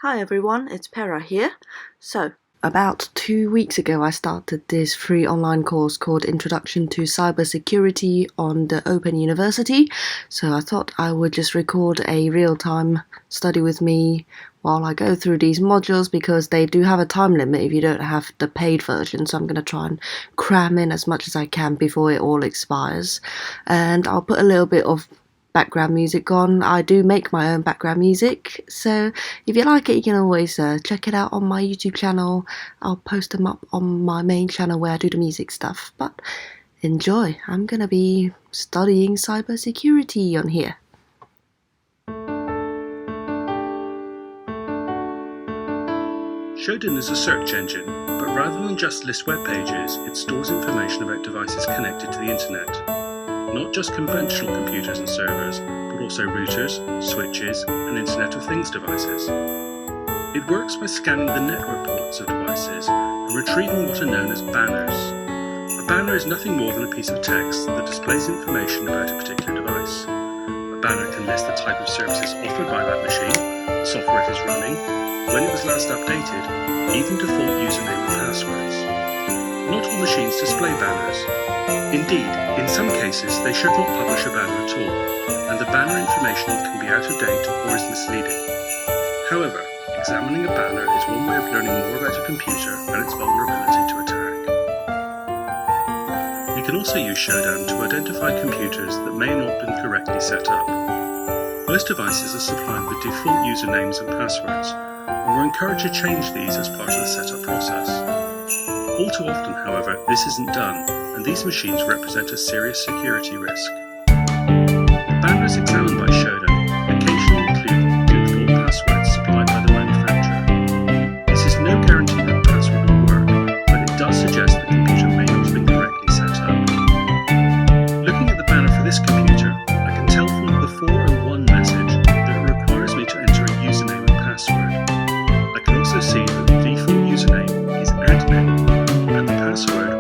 Hi everyone, it's Pera here. So, about 2 weeks ago I started this free online course called Introduction to Cybersecurity on the Open University. So I thought I would just record a real-time study with me while I go through these modules because they do have a time limit if you don't have the paid version. So I'm going to try and cram in as much as I can before it all expires. And I'll put a little bit of background music on. I do make my own background music, so if you like it you can always check it out on my YouTube channel. I'll post them up on my main channel where I do the music stuff, but enjoy. I'm gonna be studying cybersecurity on here. Shodan is a search engine, but rather than just list web pages, it stores information about devices connected to the internet. Not just conventional computers and servers, but also routers, switches, and Internet of Things devices. It works by scanning the network ports of devices and retrieving what are known as banners. A banner is nothing more than a piece of text that displays information about a particular device. A banner can list the type of services offered by that machine, the software it is running, when it was last updated, even default username and passwords. Not all machines display banners. Indeed, in some cases they should not publish a banner at all, and the banner information can be out of date or is misleading. However, examining a banner is one way of learning more about a computer and its vulnerability to attack. We can also use Shodan to identify computers that may not have been correctly set up. Most devices are supplied with default usernames and passwords, and we're encouraged to change these as part of the setup process. All too often, however, this isn't done, and these machines represent a serious security risk. Banners examined by Shodan occasionally include default passwords supplied by the manufacturer. This is no guarantee that the password will work, but it does suggest the computer may not have been correctly set up. Looking at the banner for this computer, I can tell from the 401 message that it requires me to enter a username and password. I can also see that the default username is admin and the password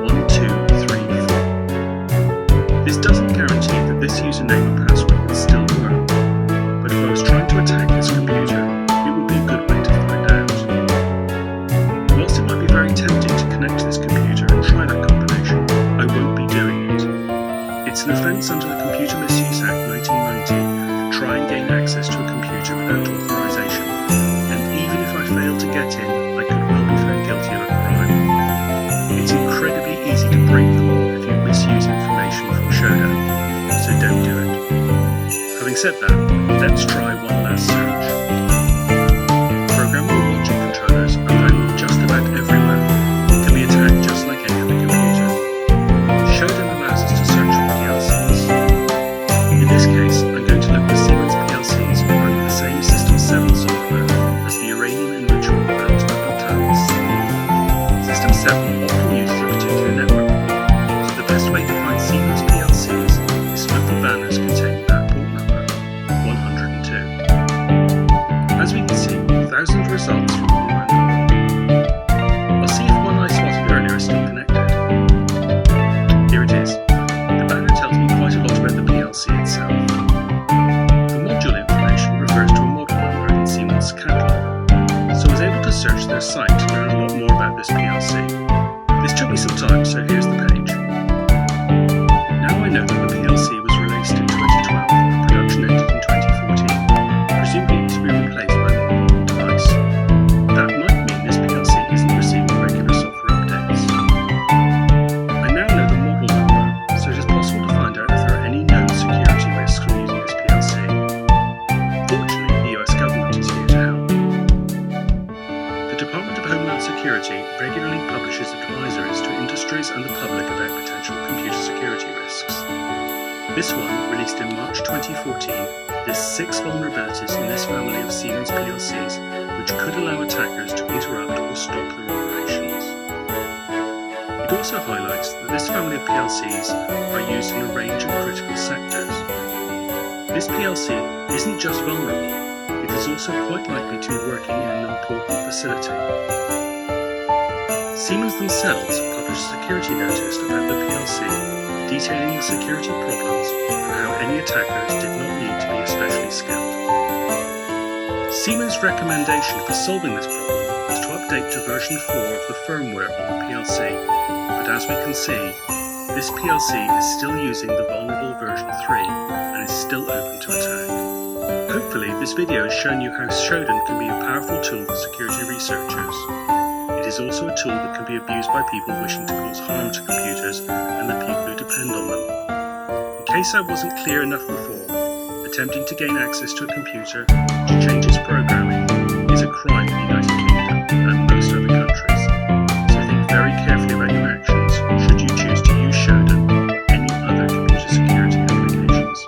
1234. This doesn't guarantee that this username and password will still work, but if I was trying to attack this computer, it would be a good way to find out. Whilst it might be very tempting to connect to this computer and try that combination, I won't be doing it. It's an offence under the Computer Misuse Act 1990 to try and gain access to a computer without authorisation, and even if I fail to get in, I could well be found guilty of a crime. It's incredibly easy to break the law if you misuse information from Shodan, so don't do it. Having said that, let's try one last search. Programmable logic controllers are found just about everywhere and can be attacked just like any other computer. Shodan allows us to search for PLCs. In this case, I'm going to look for Siemens PLCs running the same System 7 software as the uranium enrichment plant at Natanz. System 7 often uses a particular network port, so the best way to find Siemens PLCs is to look for banners containing that port number, 102. As we can see, thousands of results from one random. I'll see if one I spotted earlier is still connected. Here it is. The banner tells me quite a lot about the PLC itself. The module information refers to a model number in Siemens catalog, so I was able to search their site to learn a lot more about this PLC. This took me some time, so here's the page. Now I know that the PLC was released in 2012 and production ended in 2014, presumably to be replaced by a more modern device. That might mean this PLC isn't receiving regular software updates. I now know the model number, so it is possible to find out if there are any known security risks from using this PLC. Fortunately, the US government is here to help. The Department of Homeland Security regularly publishes advisories to industries and the public about potential computer security risks. This one, released in March 2014, lists 6 vulnerabilities in this family of Siemens PLCs which could allow attackers to interrupt or stop their operations. It also highlights that this family of PLCs are used in a range of critical sectors. This PLC isn't just vulnerable, it is also quite likely to be working in an important facility. Siemens themselves published a security notice about the PLC, detailing the security problems and how any attackers did not need to be especially skilled. Siemens' recommendation for solving this problem was to update to version 4 of the firmware on the PLC, but as we can see, this PLC is still using the vulnerable version 3 and is still open to attack. Hopefully this video has shown you how Shodan can be a powerful tool for security researchers. It is also a tool that can be abused by people wishing to cause harm to computers and the people who depend on them. In case I wasn't clear enough before, attempting to gain access to a computer to change its programming is a crime in the United Kingdom and most other countries. So think very carefully about your actions should you choose to use Shodan or any other computer security applications.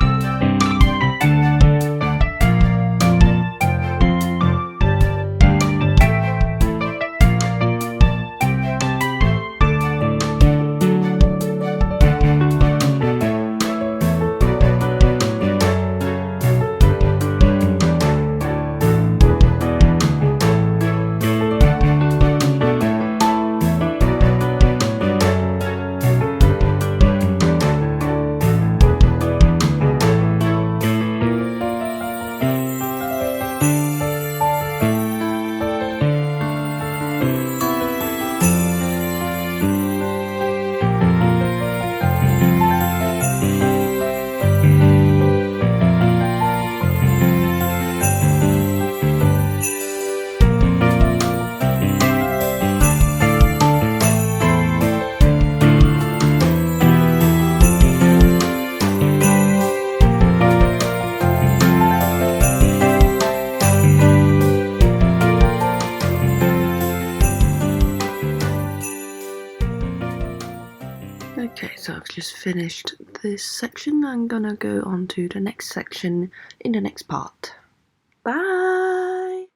Okay, so I've just finished this section. I'm gonna go on to the next section in the next part. Bye!